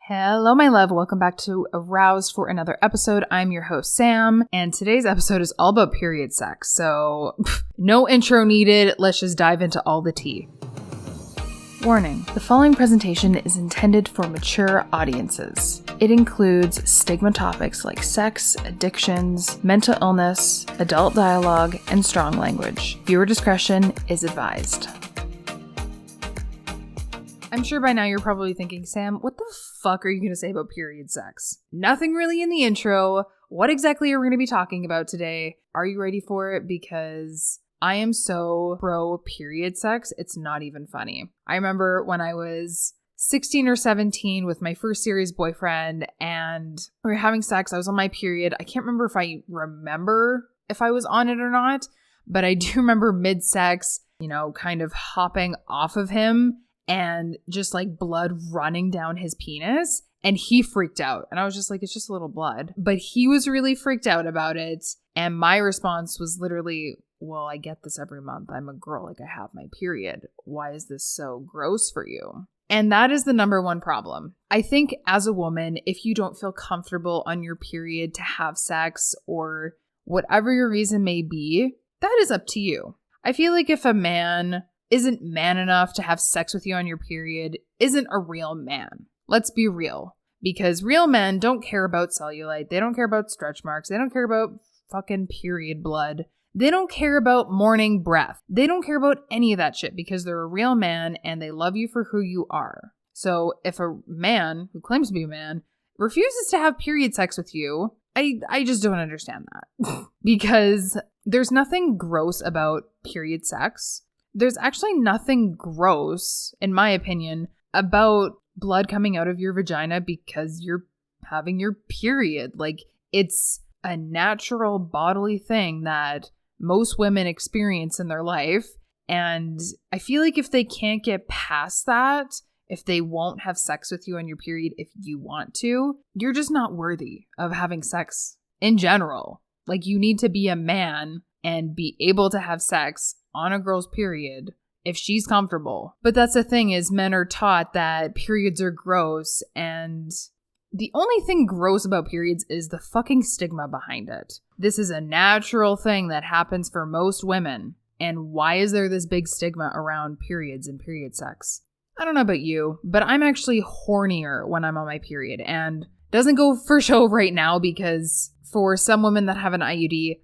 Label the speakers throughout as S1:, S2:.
S1: Hello, my love. Welcome back to Aroused for another episode. I'm your host, Sam, and today's episode is all about period sex. So, no intro needed. Let's just dive into all the tea. Warning, the following presentation is intended for mature audiences. It includes stigma topics like sex, addictions, mental illness, adult dialogue, and strong language. Viewer discretion is advised. I'm sure by now you're probably thinking, Sam, what the fuck are you going to say about period sex? Nothing really in the intro. What exactly are we going to be talking about today? Are you ready for it? Because I am so pro period sex, it's not even funny. I remember when I was 16 or 17 with my first serious boyfriend and we were having sex. I was on my period. I can't remember if I was on it or not, but I do remember mid-sex, kind of hopping off of him and just like blood running down his penis. And he freaked out. And I was just like, it's just a little blood. But he was really freaked out about it. And my response was literally, well, I get this every month. I'm a girl. Like, I have my period. Why is this so gross for you? And that is the number one problem. I think as a woman, if you don't feel comfortable on your period to have sex or whatever your reason may be, that is up to you. I feel like if a man isn't man enough to have sex with you on your period, isn't a real man. Let's be real. Because real men don't care about cellulite. They don't care about stretch marks. They don't care about fucking period blood. They don't care about morning breath. They don't care about any of that shit because they're a real man and they love you for who you are. So if a man who claims to be a man refuses to have period sex with you, I just don't understand that. Because there's nothing gross about period sex. There's actually nothing gross, in my opinion, about blood coming out of your vagina because you're having your period. Like, it's a natural bodily thing that most women experience in their life. And I feel like if they can't get past that, if they won't have sex with you on your period if you want to, you're just not worthy of having sex in general. Like, you need to be a man and be able to have sex on a girl's period if she's comfortable. But that's the thing, is men are taught that periods are gross, and the only thing gross about periods is the fucking stigma behind it. This is a natural thing that happens for most women. And why is there this big stigma around periods and period sex? I don't know about you, but I'm actually hornier when I'm on my period, and doesn't go for show right now because for some women that have an IUD,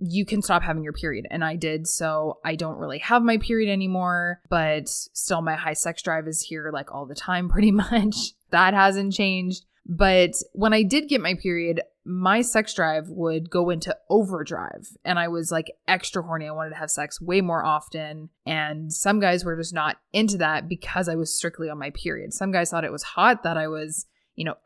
S1: you can stop having your period. And I did, so I don't really have my period anymore, but still my high sex drive is here like all the time pretty much. That hasn't changed. But when I did get my period, my sex drive would go into overdrive and I was like extra horny. I wanted to have sex way more often. And some guys were just not into that because I was strictly on my period. Some guys thought it was hot that I was,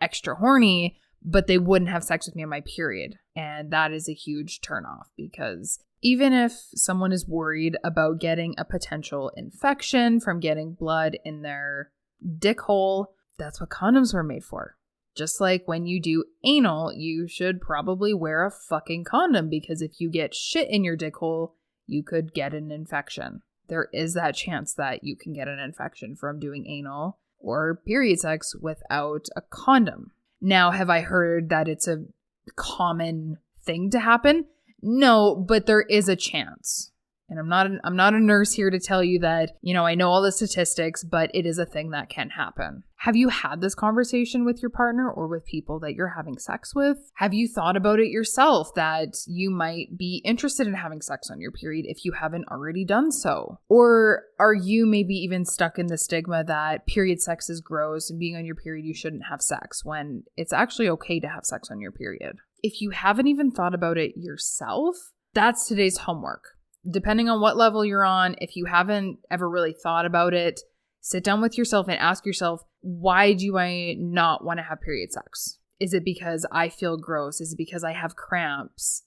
S1: extra horny, but they wouldn't have sex with me on my period. And that is a huge turnoff because even if someone is worried about getting a potential infection from getting blood in their dick hole, that's what condoms were made for. Just like when you do anal, you should probably wear a fucking condom because if you get shit in your dick hole, you could get an infection. There is that chance that you can get an infection from doing anal or period sex without a condom. Now, have I heard that it's a common thing to happen? No, but there is a chance. And I'm not a nurse here to tell you that, I know all the statistics, but it is a thing that can happen. Have you had this conversation with your partner or with people that you're having sex with? Have you thought about it yourself that you might be interested in having sex on your period if you haven't already done so? Or are you maybe even stuck in the stigma that period sex is gross and being on your period you shouldn't have sex when it's actually okay to have sex on your period? If you haven't even thought about it yourself, that's today's homework. Depending on what level you're on, if you haven't ever really thought about it, sit down with yourself and ask yourself, why do I not want to have period sex? Is it because I feel gross? Is it because I have cramps?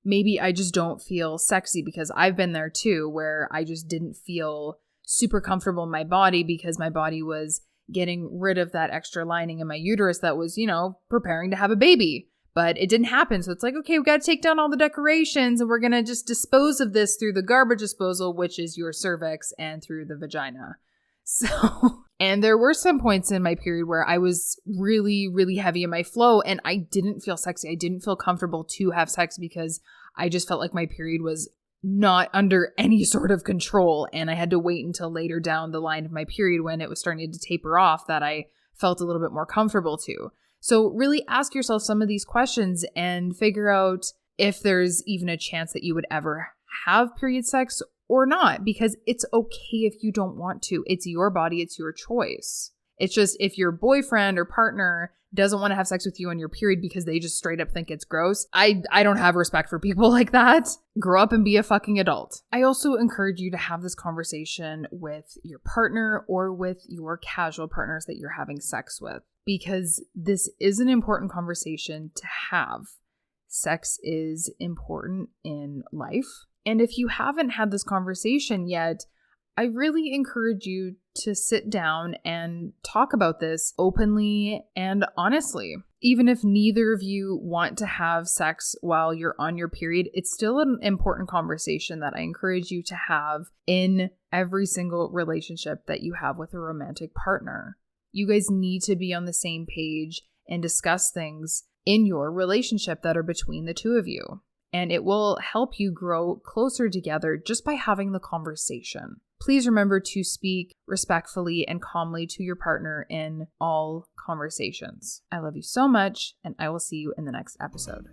S1: Maybe I just don't feel sexy because I've been there too, where I just didn't feel super comfortable in my body because my body was getting rid of that extra lining in my uterus that was, preparing to have a baby. But it didn't happen. So it's like, okay, we've got to take down all the decorations and we're going to just dispose of this through the garbage disposal, which is your cervix, and through the vagina. So And there were some points in my period where I was really, really heavy in my flow and I didn't feel sexy. I didn't feel comfortable to have sex because I just felt like my period was not under any sort of control. And I had to wait until later down the line of my period when it was starting to taper off that I felt a little bit more comfortable to. So really ask yourself some of these questions and figure out if there's even a chance that you would ever have period sex or not, because it's okay if you don't want to. It's your body, it's your choice. It's just if your boyfriend or partner doesn't want to have sex with you on your period because they just straight up think it's gross, I don't have respect for people like that. Grow up and be a fucking adult. I also encourage you to have this conversation with your partner or with your casual partners that you're having sex with, because this is an important conversation to have. Sex is important in life. And if you haven't had this conversation yet, I really encourage you to sit down and talk about this openly and honestly. Even if neither of you want to have sex while you're on your period, it's still an important conversation that I encourage you to have in every single relationship that you have with a romantic partner. You guys need to be on the same page and discuss things in your relationship that are between the two of you. And it will help you grow closer together just by having the conversation. Please remember to speak respectfully and calmly to your partner in all conversations. I love you so much, and I will see you in the next episode.